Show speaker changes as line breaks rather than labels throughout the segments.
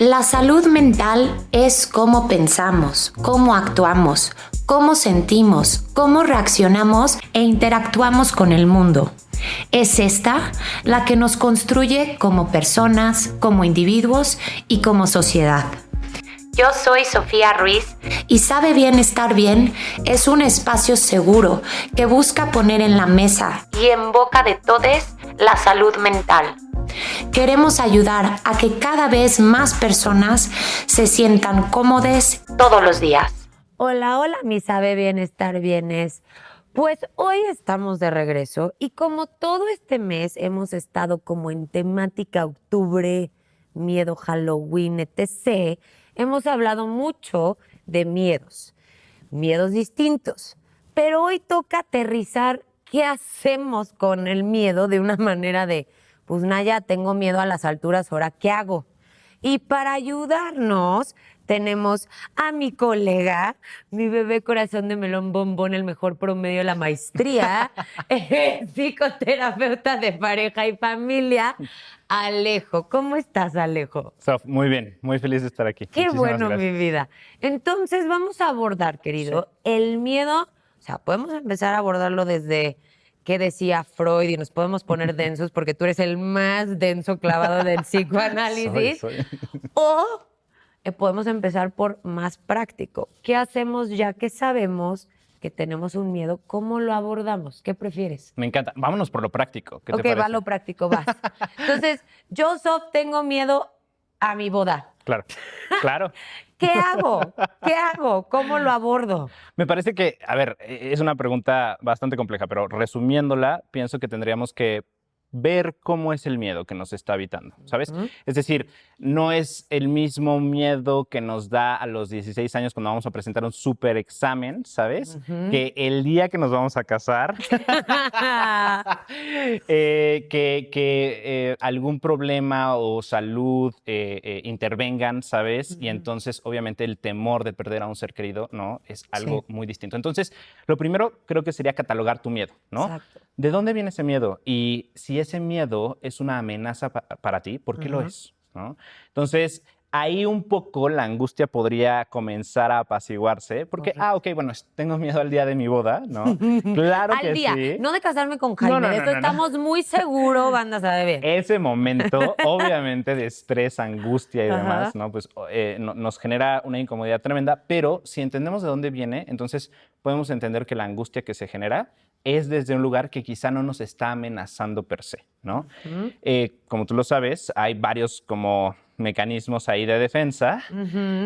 La salud mental es cómo pensamos, cómo actuamos, cómo sentimos, cómo reaccionamos e interactuamos con el mundo. Es esta la que nos construye como personas, como individuos y como sociedad. Yo soy Sofía Ruiz y Sabe Bien Estar Bien es un espacio seguro que busca poner en la mesa y en boca de todos la salud mental. Queremos ayudar a que cada vez más personas se sientan cómodas todos los días.
Hola, hola, mi Sabe Bien Estar Bienes. Pues hoy estamos de regreso y como todo este mes hemos estado como en temática octubre, miedo, Halloween, etc., hemos hablado mucho de miedos distintos. Pero hoy toca aterrizar qué hacemos con el miedo de una manera de, pues Naya, tengo miedo a las alturas, ¿ahora qué hago? Y para ayudarnos tenemos a mi colega, mi bebé corazón de melón bombón, el mejor promedio de la maestría, psicoterapeuta de pareja y familia, Alejo. ¿Cómo estás, Alejo?
Sof, muy bien, muy feliz de estar aquí.
Qué
Muchísimas
bueno,
gracias.
mi vida. Entonces vamos a abordar, querido, el miedo. O sea, podemos empezar a abordarlo desde qué decía Freud y nos podemos poner densos porque tú eres el más denso clavado del psicoanálisis.
Soy.
O podemos empezar por más práctico. ¿Qué hacemos ya que sabemos que tenemos un miedo? ¿Cómo lo abordamos? ¿Qué prefieres?
Me encanta. Vámonos por lo práctico. ¿Qué te
Ok,
parece?
va lo práctico, vas. Entonces, yo, Sof, tengo miedo a mi boda.
Claro, claro.
¿Qué hago? ¿Qué hago? ¿Cómo lo abordo?
Me parece que, a ver, es una pregunta bastante compleja, pero resumiéndola, pienso que tendríamos que ver cómo es el miedo que nos está habitando, ¿sabes? Es decir, no es el mismo miedo que nos da a los 16 años cuando vamos a presentar un súper examen, ¿sabes? Que el día que nos vamos a casar, que algún problema o salud intervengan, ¿sabes? Y entonces, obviamente, el temor de perder a un ser querido, ¿no? Es algo muy distinto. Entonces, lo primero creo que sería catalogar tu miedo, ¿no?
Exacto.
¿De dónde viene ese miedo? Y si ese miedo es una amenaza para ti, ¿por qué lo es? ¿No? Entonces, ahí un poco la angustia podría comenzar a apaciguarse, porque, ok, bueno, tengo miedo al día de mi boda, ¿no? Claro que
Al día,
sí.
no de casarme con Jaime, de eso estamos muy seguros, banda, sabe bien.
Ese momento, obviamente, de estrés, angustia y demás, ¿no? Pues nos genera una incomodidad tremenda, pero si entendemos de dónde viene, entonces podemos entender que la angustia que se genera es desde un lugar que quizá no nos está amenazando per se, ¿no? Como tú lo sabes, hay varios como mecanismos ahí de defensa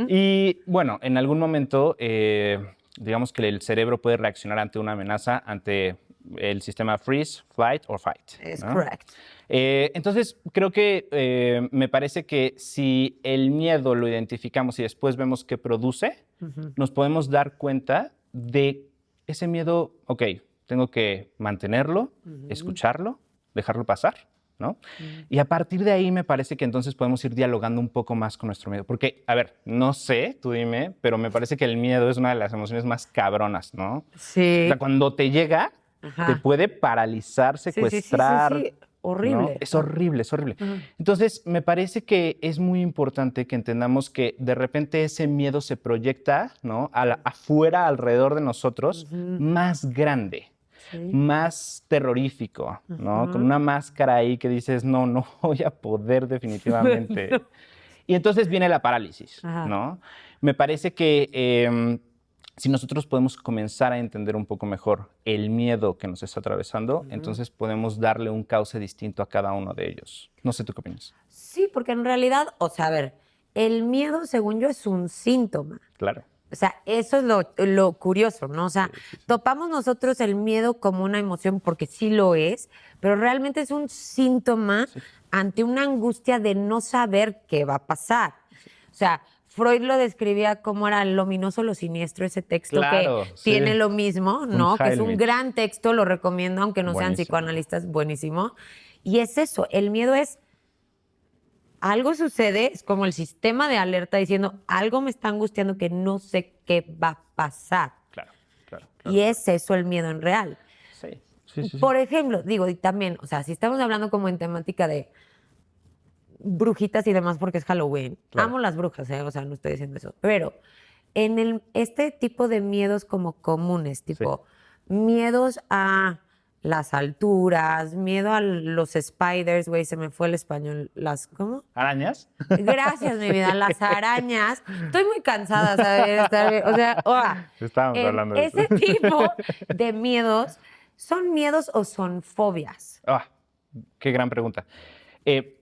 y, bueno, en algún momento, digamos que el cerebro puede reaccionar ante una amenaza, ante el sistema freeze, flight or fight.
Es
¿no?
correcto.
Entonces, creo que me parece que si el miedo lo identificamos y después vemos qué produce, nos podemos dar cuenta de ese miedo, ok, tengo que mantenerlo, escucharlo, dejarlo pasar, ¿no? Y a partir de ahí me parece que entonces podemos ir dialogando un poco más con nuestro miedo. Porque, a ver, no sé, tú dime, pero me parece que el miedo es una de las emociones más cabronas, ¿no?
Sí.
O sea, cuando te llega, te puede paralizar, secuestrar.
Sí. Horrible.
¿no? Es horrible, es horrible. Entonces, me parece que es muy importante que entendamos que de repente ese miedo se proyecta, ¿no? Afuera, alrededor de nosotros, más grande. Más terrorífico, ¿no? Con una máscara ahí que dices, no voy a poder definitivamente. No. Y entonces viene la parálisis, ¿no? Me parece que si nosotros podemos comenzar a entender un poco mejor el miedo que nos está atravesando, entonces podemos darle un cauce distinto a cada uno de ellos. No sé, ¿tú qué opinas?
Sí, porque en realidad, o sea, a ver, el miedo, según yo, es un síntoma.
Claro.
O sea, eso es lo curioso, ¿no? O sea, topamos nosotros el miedo como una emoción porque sí lo es, pero realmente es un síntoma ante una angustia de no saber qué va a pasar. O sea, Freud lo describía como era lo ominoso, lo siniestro, ese texto que tiene lo mismo, ¿no? Que es un gran texto, lo recomiendo, aunque no sean psicoanalistas, buenísimo. Y es eso, el miedo es algo sucede, es como el sistema de alerta diciendo algo me está angustiando que no sé qué va a pasar.
Claro.
Y es eso el miedo en real.
Sí.
Por ejemplo, digo, y también, o sea, si estamos hablando como en temática de brujitas y demás porque es Halloween.
Claro.
Amo las brujas, o sea, no estoy diciendo eso. Pero en este tipo de miedos como comunes, tipo miedos a las alturas, miedo a los spiders, güey, se me fue el español, ¿cómo?
¿Arañas?
Gracias, mi vida, las arañas. Estoy muy cansada, ¿sabes? O sea,
Estábamos hablando de
ese
eso.
tipo de miedos, ¿son miedos o son fobias?
Ah, qué gran pregunta.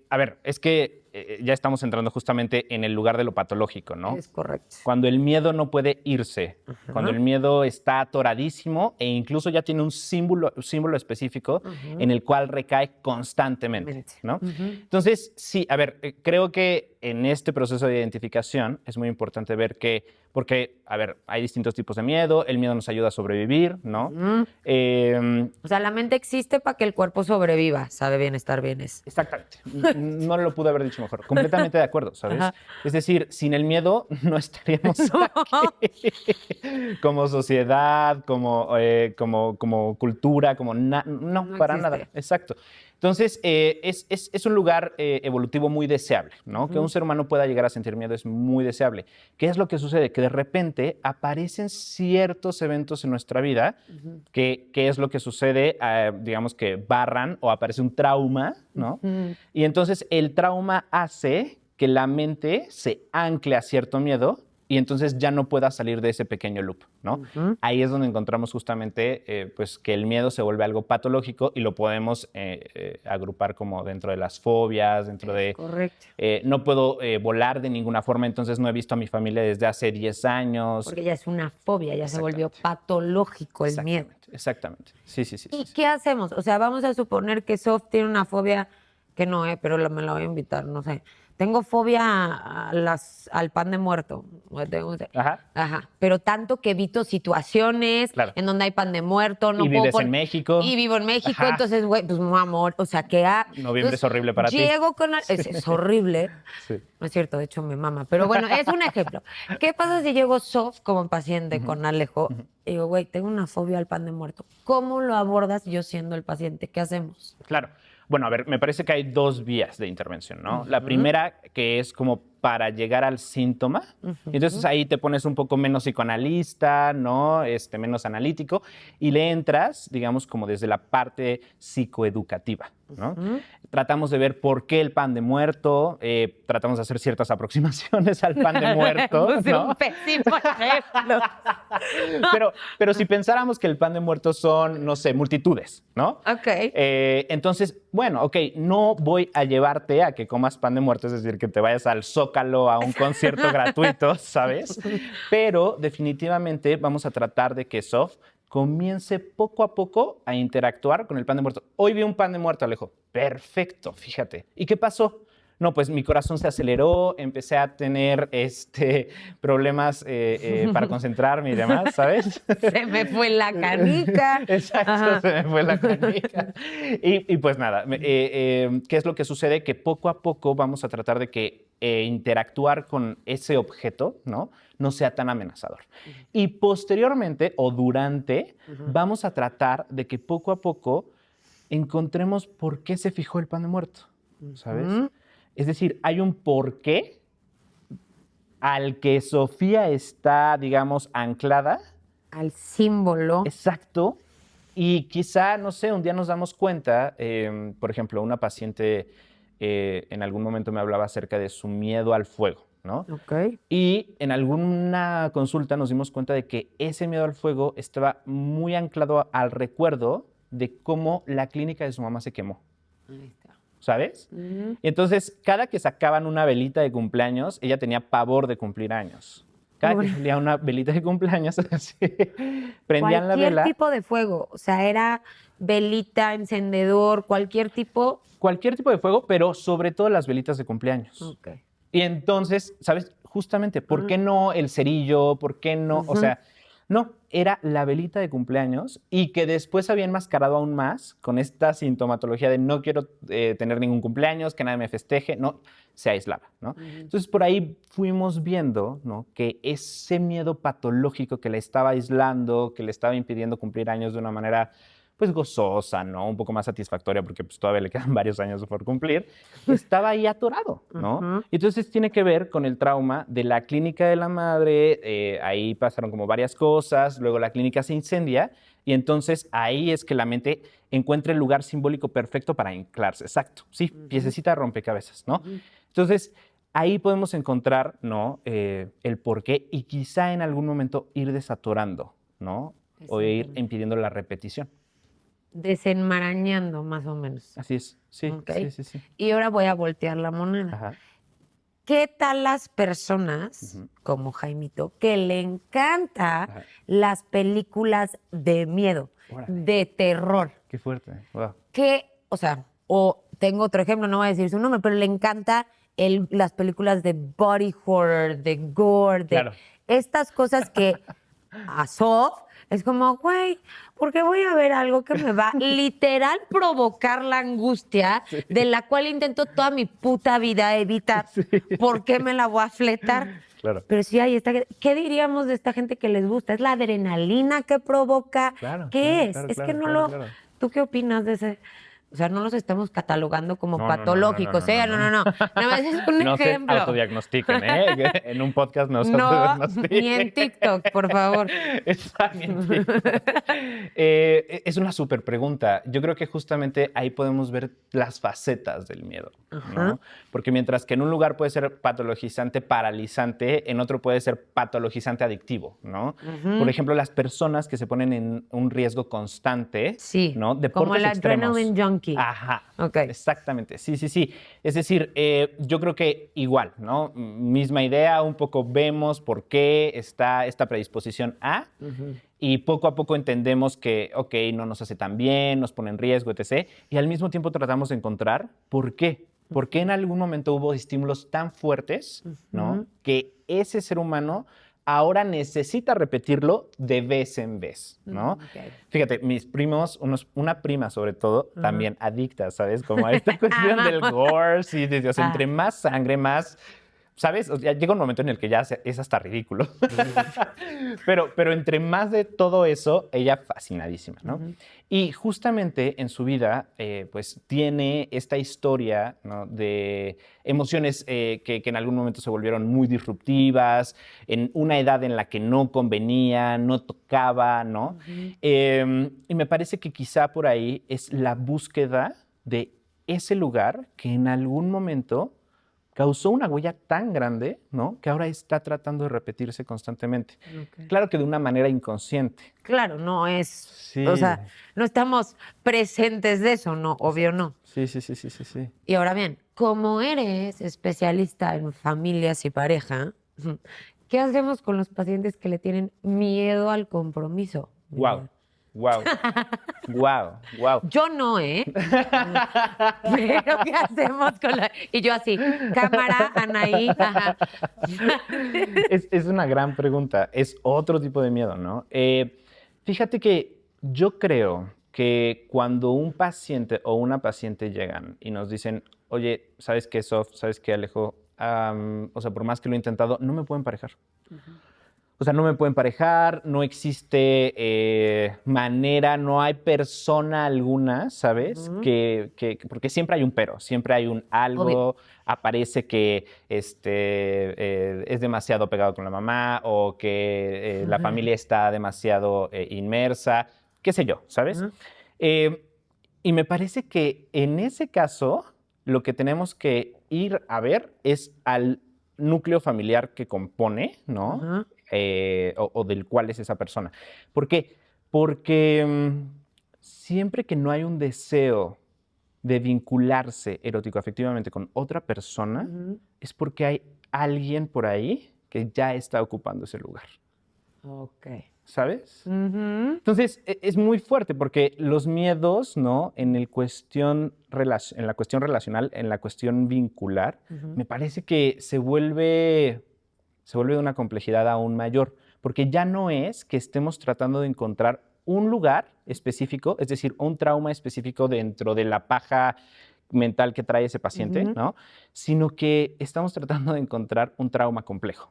A ver, es que ya estamos entrando justamente en el lugar de lo patológico, ¿no?
Es correcto.
Cuando el miedo no puede irse, cuando el miedo está atoradísimo e incluso ya tiene un símbolo específico en el cual recae constantemente, ¿no? Entonces, sí, a ver, creo que en este proceso de identificación es muy importante ver que, porque, a ver, hay distintos tipos de miedo, el miedo nos ayuda a sobrevivir, ¿no?
O sea, la mente existe para que el cuerpo sobreviva, sabe bien estar bienes.
Exactamente. No lo pude haber dicho mejor. Completamente de acuerdo, ¿sabes?
Ajá.
Es decir, sin el miedo no estaríamos aquí como sociedad, como cultura, no, para
existe.
nada. Exacto. Entonces, es un lugar evolutivo muy deseable, ¿no? Que un ser humano pueda llegar a sentir miedo es muy deseable. ¿Qué es lo que sucede? Que de repente aparecen ciertos eventos en nuestra vida, que es lo que sucede, digamos que barran o aparece un trauma, ¿no? Y entonces el trauma hace que la mente se ancle a cierto miedo y entonces ya no pueda salir de ese pequeño loop, ¿no? Ahí es donde encontramos justamente pues que el miedo se vuelve algo patológico y lo podemos agrupar como dentro de las fobias, dentro de...
Correcto.
No puedo volar de ninguna forma, entonces no he visto a mi familia desde hace 10 años.
Porque ya es una fobia, ya se volvió patológico el miedo.
Exactamente. Sí.
¿Y qué hacemos? O sea, vamos a suponer que Sof tiene una fobia que no, pero me la voy a invitar, no sé. Tengo fobia al pan de muerto. Ajá. Pero tanto que evito situaciones en donde hay pan de muerto. No
y
puedo
vives en México.
Y vivo en México,
Ajá.
Entonces, güey, pues mi amor, o sea, que...
Noviembre es horrible para ti.
Llego con... Es horrible.
Sí.
No es cierto, de hecho me mama. Pero bueno, es un ejemplo. ¿Qué pasa si llego soft como paciente con Alejo? Y digo, güey, tengo una fobia al pan de muerto. ¿Cómo lo abordas yo siendo el paciente? ¿Qué hacemos?
Claro. Bueno, a ver, me parece que hay dos vías de intervención, ¿no? La primera, que es como para llegar al síntoma. Entonces ahí te pones un poco menos psicoanalista, ¿no? Menos analítico, y le entras, digamos, como desde la parte psicoeducativa, ¿no? Tratamos de ver por qué el pan de muerto, tratamos de hacer ciertas aproximaciones al pan de muerto, ¿no?
Un pésimo ejemplo.
Pero si pensáramos que el pan de muerto son, no sé, multitudes, ¿no?
Ok.
Entonces, bueno, ok, no voy a llevarte a que comas pan de muerto, es decir, que te vayas al Zócalo a un concierto gratuito, ¿sabes? Pero definitivamente vamos a tratar de que Sof comience poco a poco a interactuar con el pan de muerto. Hoy vi un pan de muerto, Alejo. Perfecto, fíjate. ¿Y qué pasó? No, pues mi corazón se aceleró, empecé a tener problemas para concentrarme y demás, ¿sabes?
Se me fue la canica.
Exacto, ajá. Se me fue la canica. Y pues nada, ¿qué es lo que sucede? Que poco a poco vamos a tratar de que interactuar con ese objeto, no sea tan amenazador. Y posteriormente o durante, vamos a tratar de que poco a poco encontremos por qué se fijó el pan de muerto, ¿sabes? Es decir, hay un porqué al que Sofía está, digamos, anclada.
Al símbolo.
Exacto. Y quizá, no sé, un día nos damos cuenta, por ejemplo, una paciente en algún momento me hablaba acerca de su miedo al fuego, ¿no?
Ok.
Y en alguna consulta nos dimos cuenta de que ese miedo al fuego estaba muy anclado al recuerdo de cómo la clínica de su mamá se quemó.
Ahí está.
¿Sabes? Y entonces, cada que sacaban una velita de cumpleaños, ella tenía pavor de cumplir años. Cada que salía una velita de cumpleaños, así, prendían la vela.
Cualquier tipo de fuego, o sea, era velita, encendedor, cualquier tipo.
Cualquier tipo de fuego, pero sobre todo las velitas de cumpleaños.
Ok.
Y entonces, ¿sabes? Justamente, ¿por qué no el cerillo? ¿Por qué no? O sea, no, era la velita de cumpleaños y que después había enmascarado aún más con esta sintomatología de no quiero tener ningún cumpleaños, que nadie me festeje, no, se aislaba, ¿no? Entonces, por ahí fuimos viendo, ¿no? Que ese miedo patológico que le estaba aislando, que le estaba impidiendo cumplir años de una manera pues gozosa, ¿no? Un poco más satisfactoria porque pues todavía le quedan varios años por cumplir, estaba ahí atorado, ¿no? Entonces tiene que ver con el trauma de la clínica de la madre, ahí pasaron como varias cosas, luego la clínica se incendia y entonces ahí es que la mente encuentra el lugar simbólico perfecto para anclarse, exacto, sí, piececita de rompecabezas, ¿no? Entonces ahí podemos encontrar, ¿no? El porqué y quizá en algún momento ir desatorando, ¿no? O ir impidiendo la repetición.
Desenmarañando, más o menos.
Así es, sí,
Ok.
sí.
Y ahora voy a voltear la moneda.
Ajá.
¿Qué tal las personas, como Jaimito, que le encanta las películas de miedo, de terror?
Qué fuerte, wow.
Que, o sea, o tengo otro ejemplo, no voy a decir su nombre, pero le encanta las películas de body horror, de gore, de
Claro.
estas cosas que a Sof es como, güey, ¿por qué voy a ver algo que me va literal provocar la angustia de la cual intento toda mi puta vida evitar? ¿Por qué me la voy a fletar?
Claro.
Pero sí hay ¿qué diríamos de esta gente que les gusta? ¿Es la adrenalina que provoca?
Claro,
¿Qué
claro,
es?
claro,
Que no
claro,
lo...
claro.
¿Tú qué opinas de ese? O sea, no los estamos catalogando como
No,
patológicos, ¿eh? No. Nada más es un
No
ejemplo.
se autodiagnostiquen, ¿eh? En un podcast no se
No,
autodiagnostiquen.
ni en TikTok, por favor.
Está ni en TikTok. Es una súper pregunta. Yo creo que justamente ahí podemos ver las facetas del miedo, ¿no? Porque mientras que en un lugar puede ser patologizante, paralizante, en otro puede ser patologizante adictivo, ¿no? Por ejemplo, las personas que se ponen en un riesgo constante,
Sí,
¿no? Deportes
como el
extremos.
adrenaline junkie.
Ajá,
Ok.
exactamente, sí. Es decir, yo creo que igual, ¿no? Misma idea, un poco vemos por qué está esta predisposición a y poco a poco entendemos que, ok, no nos hace tan bien, nos pone en riesgo, etc. Y al mismo tiempo tratamos de encontrar por qué. ¿Por qué en algún momento hubo estímulos tan fuertes, ¿no? Que ese ser humano ahora necesita repetirlo de vez en vez, ¿no? Fíjate, mis primos, una prima sobre todo, también adicta, ¿sabes? Como a esta cuestión del gore, sí, o sea, entre más sangre, más... ¿Sabes? O sea, llega un momento en el que ya es hasta ridículo. pero entre más de todo eso, ella fascinadísima, ¿no? Y justamente en su vida, pues tiene esta historia, ¿no? De emociones que en algún momento se volvieron muy disruptivas, en una edad en la que no convenía, no tocaba, ¿no? Y me parece que quizá por ahí es la búsqueda de ese lugar que en algún momento causó una huella tan grande, ¿no? Que ahora está tratando de repetirse constantemente. Claro que de una manera inconsciente.
Claro, no es...
Sí.
O sea, no estamos presentes de eso, ¿no? Obvio no.
Sí.
Y ahora bien, como eres especialista en familias y pareja, ¿qué hacemos con los pacientes que le tienen miedo al compromiso?
Wow.
Yo no, ¿eh? Pero ¿qué hacemos con la...? Y yo así, cámara, Anaí, ajá.
Es una gran pregunta. Es otro tipo de miedo, ¿no? Fíjate que yo creo que cuando un paciente o una paciente llegan y nos dicen, oye, ¿sabes qué, Sof? ¿Sabes qué, Alejo? O sea, por más que lo he intentado, no me puedo emparejar. O sea, no me puedo emparejar, no existe manera, no hay persona alguna, ¿sabes? Porque siempre hay un pero, siempre hay un algo,
Obvio.
aparece que es demasiado pegado con la mamá o que la familia está demasiado inmersa, qué sé yo, ¿sabes? Y me parece que en ese caso lo que tenemos que ir a ver es al núcleo familiar que compone, ¿no? O del cual es esa persona. ¿Por qué? Porque siempre que no hay un deseo de vincularse erótico-afectivamente con otra persona, es porque hay alguien por ahí que ya está ocupando ese lugar.
Ok.
¿Sabes? Entonces, es muy fuerte porque los miedos, ¿no? En la cuestión relacional, en la cuestión vincular, me parece que se vuelve de una complejidad aún mayor, porque ya no es que estemos tratando de encontrar un lugar específico, es decir, un trauma específico dentro de la paja mental que trae ese paciente, ¿no? Sino que estamos tratando de encontrar un trauma complejo.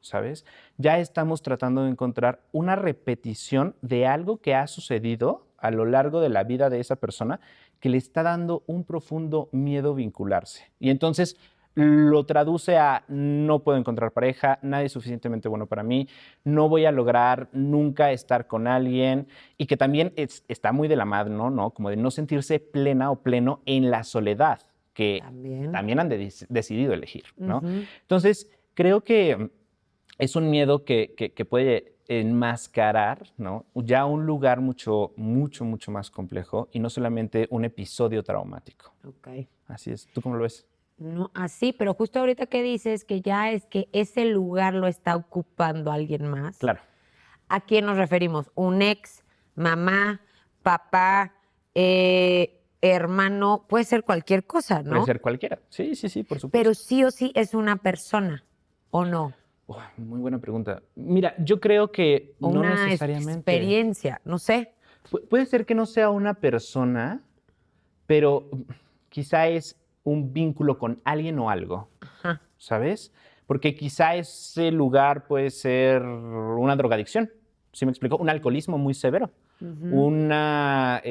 ¿Sabes? Ya estamos tratando de encontrar una repetición de algo que ha sucedido a lo largo de la vida de esa persona que le está dando un profundo miedo vincularse. Y entonces lo traduce a no puedo encontrar pareja, nadie es suficientemente bueno para mí, no voy a lograr nunca estar con alguien, y que también está muy de la mano, ¿no? Como de no sentirse plena o pleno en la soledad, que también han decidido elegir, ¿no? Entonces, creo que es un miedo que puede enmascarar, ¿no? Ya un lugar mucho más complejo y no solamente un episodio traumático.
Ok.
Así es. ¿Tú cómo lo ves?
No, así, pero justo ahorita que dices que ya es que ese lugar lo está ocupando alguien más.
Claro.
¿A quién nos referimos? ¿Un ex, mamá, papá, hermano? Puede ser cualquier cosa, ¿no?
Puede ser cualquiera. Sí, por supuesto.
Pero sí o sí es una persona, ¿o no?
Muy buena pregunta. Mira, yo creo que
O
no
una
necesariamente.
experiencia, no sé.
Puede ser que no sea una persona, pero quizá es un vínculo con alguien o algo,
Ajá.
¿sabes? Porque quizá ese lugar puede ser una drogadicción, ¿sí me explico? Un alcoholismo muy severo, una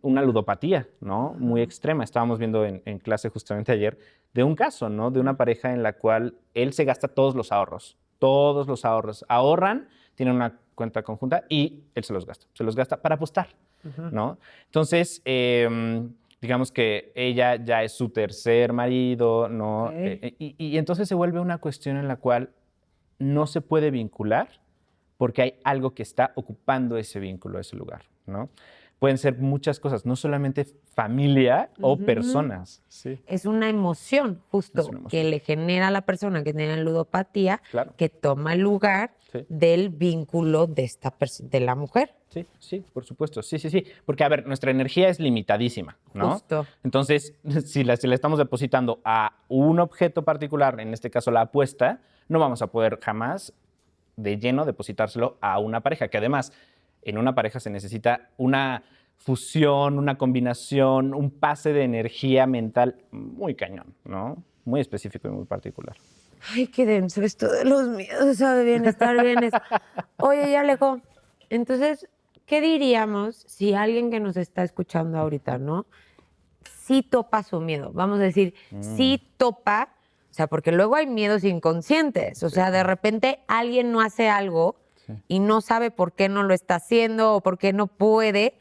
ludopatía, ¿no? Muy extrema. Estábamos viendo en clase justamente ayer de un caso, ¿no? De una pareja en la cual él se gasta todos los ahorros, ahorran, tienen una cuenta conjunta y él se los gasta para apostar, ¿no? Entonces, digamos que ella ya es su tercer marido, ¿no?
Ok.
Y entonces se vuelve una cuestión en la cual no se puede vincular porque hay algo que está ocupando ese vínculo, ese lugar, ¿no? Pueden ser muchas cosas, no solamente familia o personas. Sí.
Es una emoción justo
Es una emoción.
que le genera a la persona que tiene ludopatía,
Claro.
que toma el lugar
Sí.
del vínculo de de la mujer.
Sí, por supuesto. Sí. Porque, a ver, nuestra energía es limitadísima, ¿no?
Justo.
Entonces, si la estamos depositando a un objeto particular, en este caso la apuesta, no vamos a poder jamás de lleno depositárselo a una pareja, que además en una pareja se necesita una fusión, una combinación, un pase de energía mental muy cañón, ¿no? Muy específico y muy particular.
Ay, qué denso esto de los miedos, sabe bien, estar bien. Oye, ya Alejo, entonces, ¿qué diríamos si alguien que nos está escuchando ahorita, ¿no? Sí topa su miedo, vamos a decir, sí topa, o sea, porque luego hay miedos inconscientes, o sea, de repente alguien no hace algo y no sabe por qué no lo está haciendo o por qué no puede,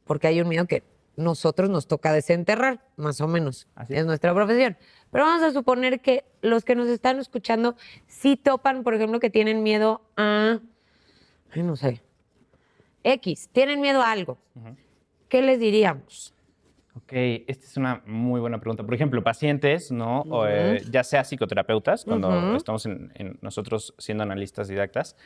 porque hay un miedo que nosotros nos toca desenterrar, más o menos,
Así
es
es.
nuestra profesión. Pero vamos a suponer que los que nos están escuchando sí topan, por ejemplo, que tienen miedo a, ay, no sé, tienen miedo a algo. ¿Qué les diríamos?
Ok, esta es una muy buena pregunta. Por ejemplo, pacientes, ¿no? O, ya sea psicoterapeutas, cuando estamos nosotros siendo analistas didactas,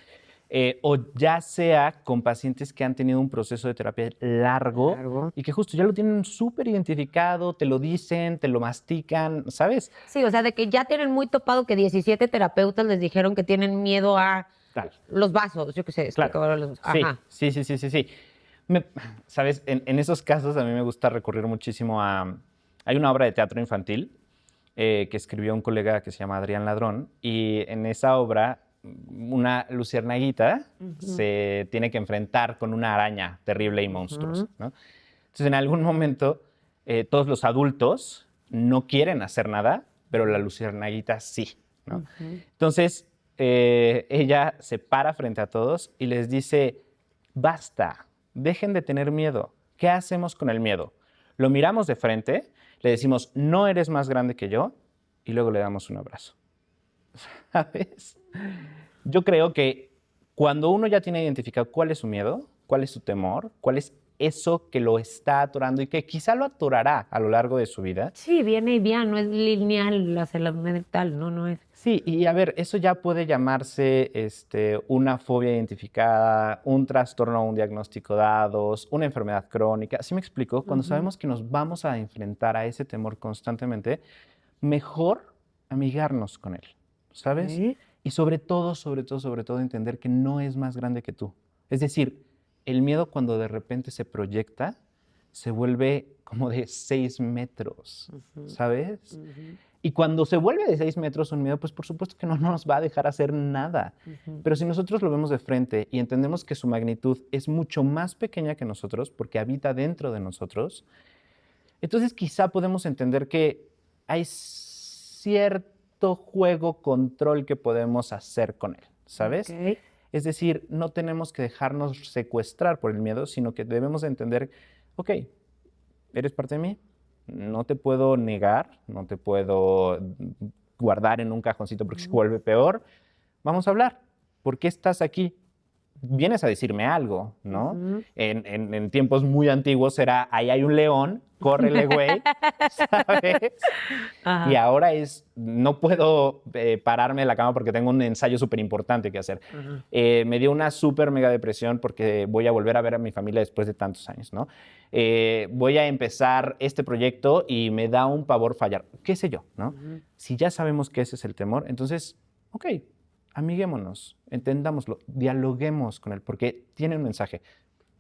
o ya sea con pacientes que han tenido un proceso de terapia largo y que justo ya lo tienen súper identificado, te lo dicen, te lo mastican, ¿sabes?
Sí, o sea, de que ya tienen muy topado que 17 terapeutas les dijeron que tienen miedo a los vasos, yo qué sé.
Claro.
Ajá.
Sí. ¿Sabes? En esos casos a mí me gusta recurrir muchísimo a... Hay una obra de teatro infantil que escribió un colega que se llama Adrián Ladrón, y en esa obra una luciérnaguita se tiene que enfrentar con una araña terrible y monstruosa, ¿no? Entonces, en algún momento, todos los adultos no quieren hacer nada, pero la luciérnaguita sí, ¿no? Entonces, ella se para frente a todos y les dice, basta, dejen de tener miedo. ¿Qué hacemos con el miedo? Lo miramos de frente, le decimos, no eres más grande que yo, y luego le damos un abrazo. ¿Sabes? Yo creo que cuando uno ya tiene identificado cuál es su miedo, cuál es su temor, cuál es eso que lo está atorando y que quizá lo atorará a lo largo de su vida.
Sí, viene y viene, no es lineal la salud mental, no es.
Sí, y a ver, eso ya puede llamarse una fobia identificada, un trastorno o un diagnóstico dados, una enfermedad crónica. ¿Sí me explico? Cuando sabemos que nos vamos a enfrentar a ese temor constantemente, mejor amigarnos con él, ¿sabes?
Sí.
Y sobre todo, entender que no es más grande que tú. Es decir, el miedo cuando de repente se proyecta, se vuelve como de 6 metros, ¿sabes? Y cuando se vuelve de 6 metros un miedo, pues por supuesto que no nos va a dejar hacer nada. Pero si nosotros lo vemos de frente y entendemos que su magnitud es mucho más pequeña que nosotros, porque habita dentro de nosotros, entonces quizá podemos entender que hay cierto juego, control que podemos hacer con él, ¿sabes?
Ok.
Es decir, no tenemos que dejarnos secuestrar por el miedo, sino que debemos entender, ok, eres parte de mí, no te puedo negar, no te puedo guardar en un cajoncito porque se vuelve peor. Vamos a hablar. ¿Por qué estás aquí? Vienes a decirme algo, ¿no? En tiempos muy antiguos era, ahí hay un león, córrele, güey, ¿sabes?
Ajá.
Y ahora es, no puedo pararme de la cama porque tengo un ensayo súper importante que hacer. Me dio una súper mega depresión porque voy a volver a ver a mi familia después de tantos años, ¿no? Voy a empezar este proyecto y me da un pavor fallar, qué sé yo, ¿no? Si ya sabemos que ese es el temor, entonces, ok, amiguémonos, entendámoslo, dialoguemos con él, porque tiene un mensaje.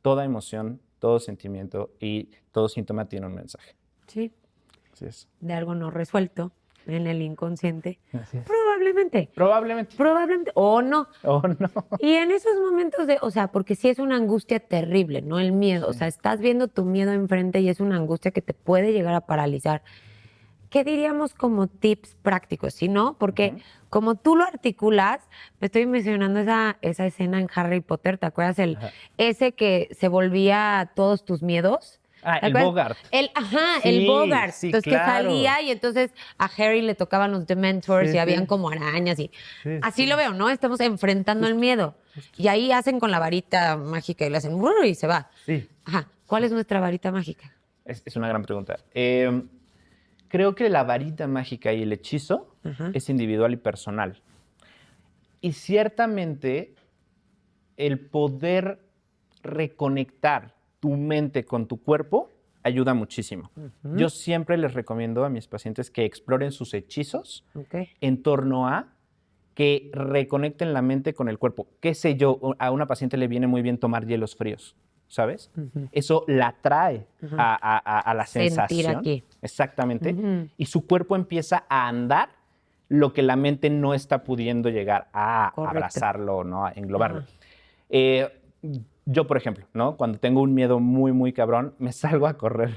Toda emoción, todo sentimiento y todo síntoma tiene un mensaje.
Sí,
Así es.
de algo no resuelto en el inconsciente.
Así es.
Probablemente.
Probablemente.
O no.
Oh, no.
Y en esos momentos o sea, porque sí es una angustia terrible, ¿no? El miedo, o sea, estás viendo tu miedo enfrente y es una angustia que te puede llegar a paralizar. ¿Qué diríamos como tips prácticos? ¿Sí, no? Porque como tú lo articulas, me estoy mencionando esa escena en Harry Potter, ¿te acuerdas? Ese que se volvía todos tus miedos.
Ah,
¿Te
el
acuerdas?
Bogart.
El
Sí,
Bogart.
sí,
Entonces
claro.
que salía y entonces a Harry le tocaban los Dementors
Sí,
y habían
sí.
como arañas y
Sí,
así
sí.
lo veo, ¿no? Estamos enfrentando el miedo. Y ahí hacen con la varita mágica y le hacen y se va.
Sí.
Ajá. ¿Cuál es nuestra varita mágica?
Es una gran pregunta. Creo que la varita mágica y el hechizo es individual y personal. Y ciertamente el poder reconectar tu mente con tu cuerpo ayuda muchísimo. Yo siempre les recomiendo a mis pacientes que exploren sus hechizos en torno a que reconecten la mente con el cuerpo. ¿Qué sé yo? A una paciente le viene muy bien tomar hielos fríos, ¿sabes? Eso la atrae a la
Sentir
sensación.
aquí.
Exactamente. Y su cuerpo empieza a andar lo que la mente no está pudiendo llegar a
Correcto.
abrazarlo, ¿no? A englobarlo. Yo, por ejemplo, ¿no? Cuando tengo un miedo muy, muy cabrón, me salgo a correr.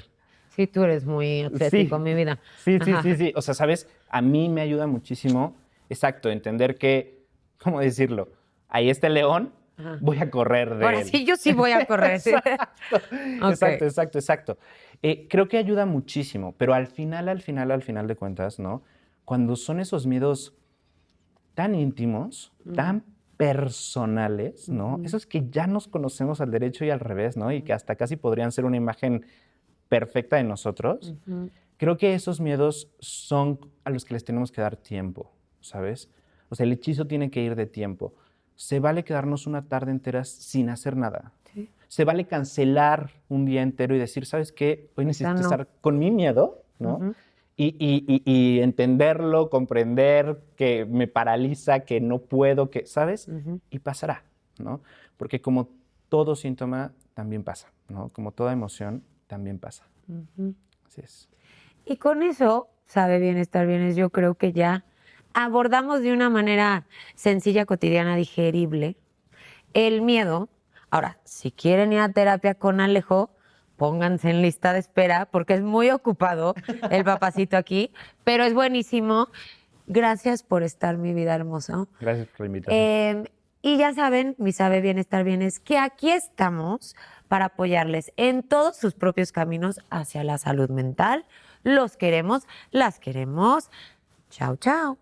Sí, tú eres muy atlético,
Sí.
mi vida.
Sí. O sea, ¿sabes? A mí me ayuda muchísimo, exacto, entender que, ¿cómo decirlo? Ahí está el león, voy a correr de
Ahora
él.
sí, yo sí voy a correr. ¿sí? Ok.
Exacto. Creo que ayuda muchísimo, pero al final de cuentas, ¿no? Cuando son esos miedos tan íntimos, tan personales, ¿no? Esos que ya nos conocemos al derecho y al revés, ¿no? Y que hasta casi podrían ser una imagen perfecta de nosotros. Creo que esos miedos son a los que les tenemos que dar tiempo, ¿sabes? O sea, el hechizo tiene que ir de tiempo. Se vale quedarnos una tarde entera sin hacer nada.
Sí.
Se vale cancelar un día entero y decir, ¿sabes qué? Hoy necesito
no.
estar con mi miedo, ¿no? Y entenderlo, comprender que me paraliza, que no puedo, que, ¿sabes? Y pasará, ¿no? Porque como todo síntoma, también pasa, ¿no? Como toda emoción, también pasa. Así es.
Y con eso, sabe bien estar bien, yo creo que ya abordamos de una manera sencilla, cotidiana, digerible, el miedo. Ahora, si quieren ir a terapia con Alejo, pónganse en lista de espera porque es muy ocupado el papacito aquí, pero es buenísimo. Gracias por estar, mi vida hermosa.
Gracias por la invitación.
Y ya saben, mi sabe bien estar bien es que aquí estamos para apoyarles en todos sus propios caminos hacia la salud mental. Los queremos, las queremos. Chao, chao.